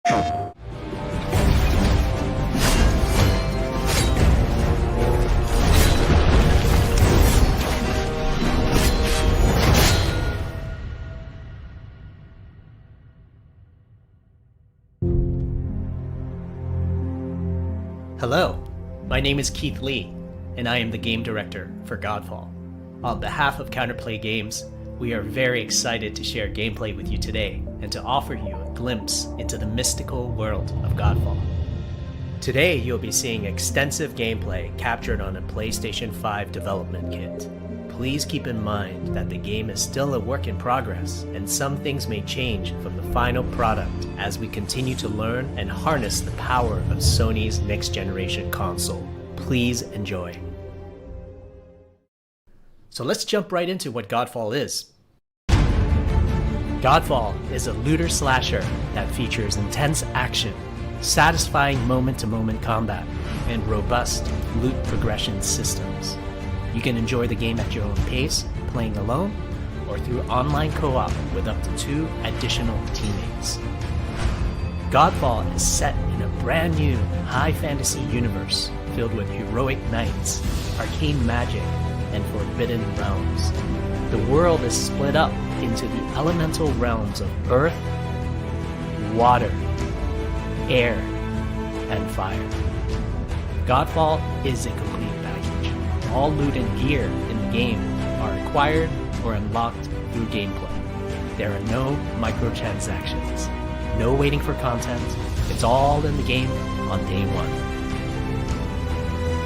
Hello, my name is Keith Lee, and I am the game director for Godfall. On behalf of Counterplay Games, we are very excited to share gameplay with you today and to offer you a glimpse into the mystical world of Godfall. Today, you'll be seeing extensive gameplay captured on a PlayStation 5 development kit. Please keep in mind that the game is still a work in progress, and some things may change from the final product as we continue to learn and harness the power of Sony's next-generation console. Please enjoy. So let's jump right into what Godfall is. Godfall is a looter slasher that features intense action, satisfying moment-to-moment combat, and robust loot progression systems. You can enjoy the game at your own pace, playing alone, or through online co-op with up to 2 additional teammates. Godfall is set in a brand new high fantasy universe filled with heroic knights, arcane magic, and forbidden realms. The world is split up into the elemental realms of earth, water, air, and fire. Godfall is a complete package. All loot and gear in the game are acquired or unlocked through gameplay. There are no microtransactions, no waiting for content. It's all in the game on day one.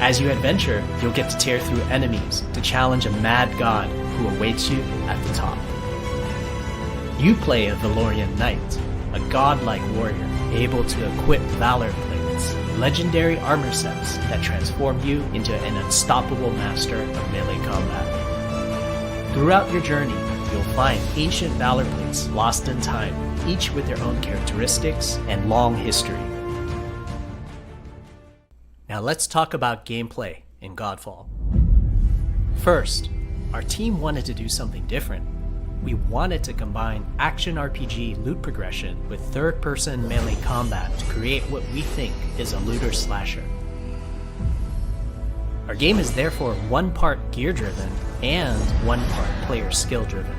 As you adventure, you'll get to tear through enemies to challenge a mad god who awaits you at the top. You play a Valorian knight, a godlike warrior able to equip valor plates, legendary armor sets that transform you into an unstoppable master of melee combat. Throughout your journey, you'll find ancient valor plates lost in time, each with their own characteristics and long history. Now let's talk about gameplay in Godfall. First, our team wanted to do something different. We wanted to combine action RPG loot progression with third-person melee combat to create what we think is a looter slasher. Our game is therefore one part gear-driven and one part player skill-driven.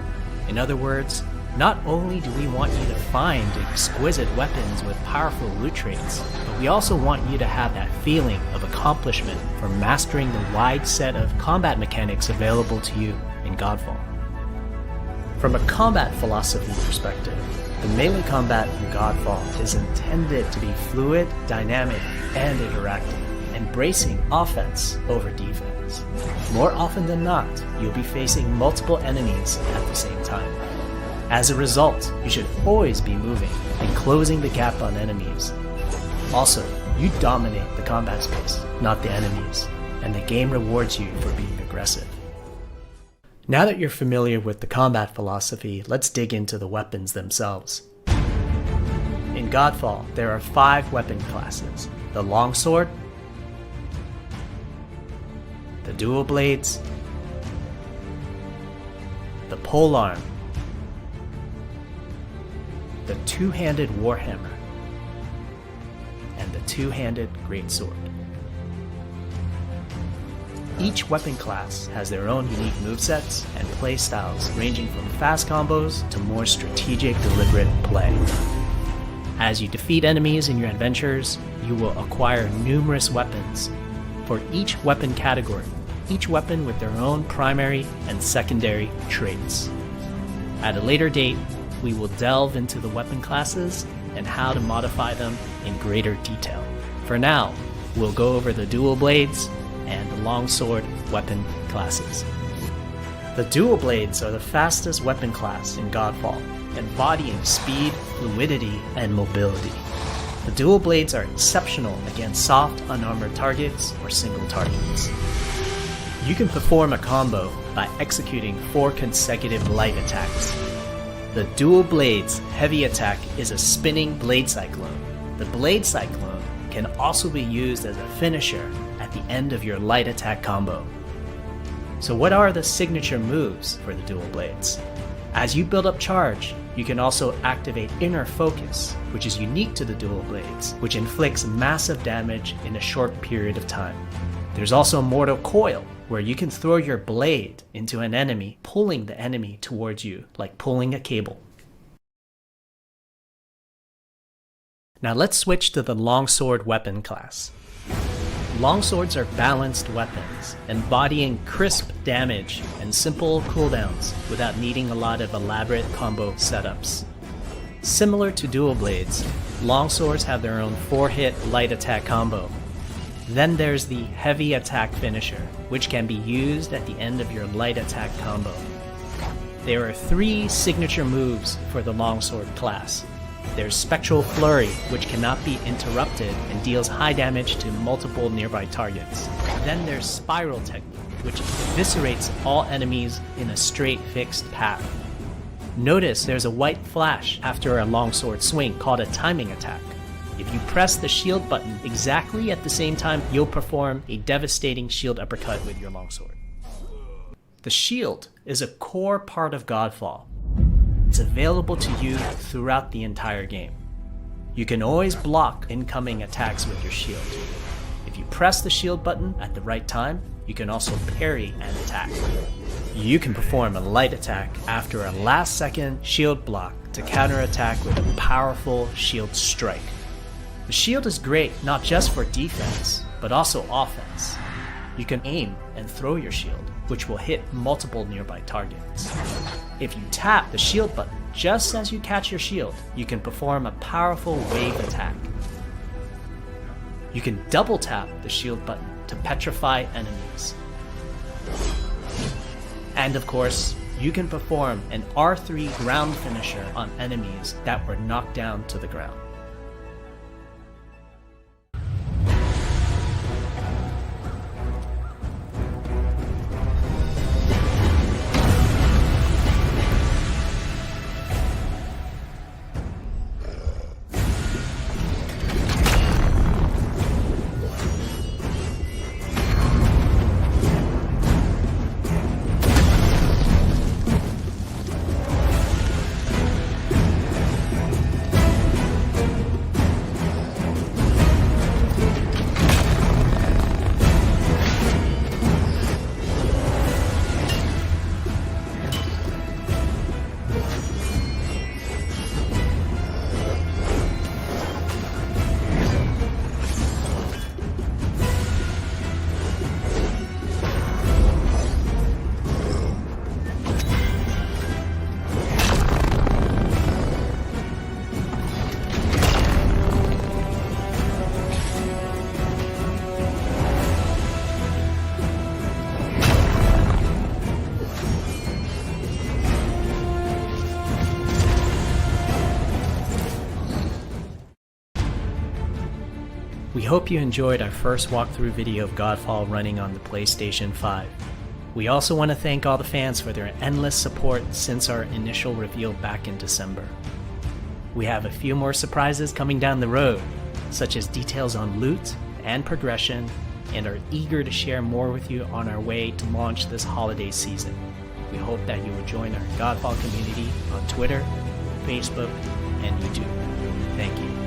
In other words, not only do we want you to find exquisite weapons with powerful loot traits, but we also want you to have that feeling of accomplishment for mastering the wide set of combat mechanics available to you in Godfall. From a combat philosophy perspective, the melee combat in Godfall is intended to be fluid, dynamic, and interactive, embracing offense over defense. More often than not, you'll be facing multiple enemies at the same time. As a result, you should always be moving and closing the gap on enemies. Also, you dominate the combat space, not the enemies, and the game rewards you for being aggressive. Now that you're familiar with the combat philosophy, let's dig into the weapons themselves. In Godfall, there are 5 weapon classes: the longsword, the dual blades, the polearm, the two-handed warhammer, and the two-handed greatsword. Each weapon class has their own unique movesets and playstyles ranging from fast combos to more strategic, deliberate play. As you defeat enemies in your adventures, you will acquire numerous weapons for each weapon category, each weapon with their own primary and secondary traits. At a later date, we will delve into the weapon classes and how to modify them in greater detail. For now, we'll go over the dual blades and the longsword weapon classes. The dual blades are the fastest weapon class in Godfall, embodying speed, fluidity, and mobility. The dual blades are exceptional against soft, unarmored targets or single targets. You can perform a combo by executing 4 consecutive light attacks. The dual blades heavy attack is a spinning blade cyclone. The blade cyclone can also be used as a finisher at the end of your light attack combo. So what are the signature moves for the dual blades? As you build up charge, You can also activate inner focus, which is unique to the dual blades, which inflicts massive damage in a short period of time. There's also mortal coil, where you can throw your blade into an enemy, pulling the enemy towards you, like pulling a cable. Now let's switch to the longsword weapon class. Longswords are balanced weapons, embodying crisp damage and simple cooldowns without needing a lot of elaborate combo setups. Similar to dual blades, longswords have their own 4-hit light attack combo. Then there's the heavy attack finisher, which can be used at the end of your light attack combo. There are 3 signature moves for the longsword class. There's Spectral Flurry, which cannot be interrupted and deals high damage to multiple nearby targets. Then there's Spiral Technique, which eviscerates all enemies in a straight fixed path. Notice there's a white flash after a longsword swing called a timing attack. If you press the shield button exactly at the same time, you'll perform a devastating shield uppercut with your longsword. The shield is a core part of Godfall. It's available to you throughout the entire game. You can always block incoming attacks with your shield. If you press the shield button at the right time, you can also parry an attack. You can perform a light attack after a last-second shield block to counterattack with a powerful shield strike. The shield is great not just for defense, but also offense. You can aim and throw your shield, which will hit multiple nearby targets. If you tap the shield button just as you catch your shield, you can perform a powerful wave attack. You can double tap the shield button to petrify enemies. And of course, you can perform an R3 ground finisher on enemies that were knocked down to the ground. We hope you enjoyed our first walkthrough video of Godfall running on the PlayStation 5. We also want to thank all the fans for their endless support since our initial reveal back in December. We have a few more surprises coming down the road, such as details on loot and progression, and are eager to share more with you on our way to launch this holiday season. We hope that you will join our Godfall community on Twitter, Facebook, and YouTube. Thank you.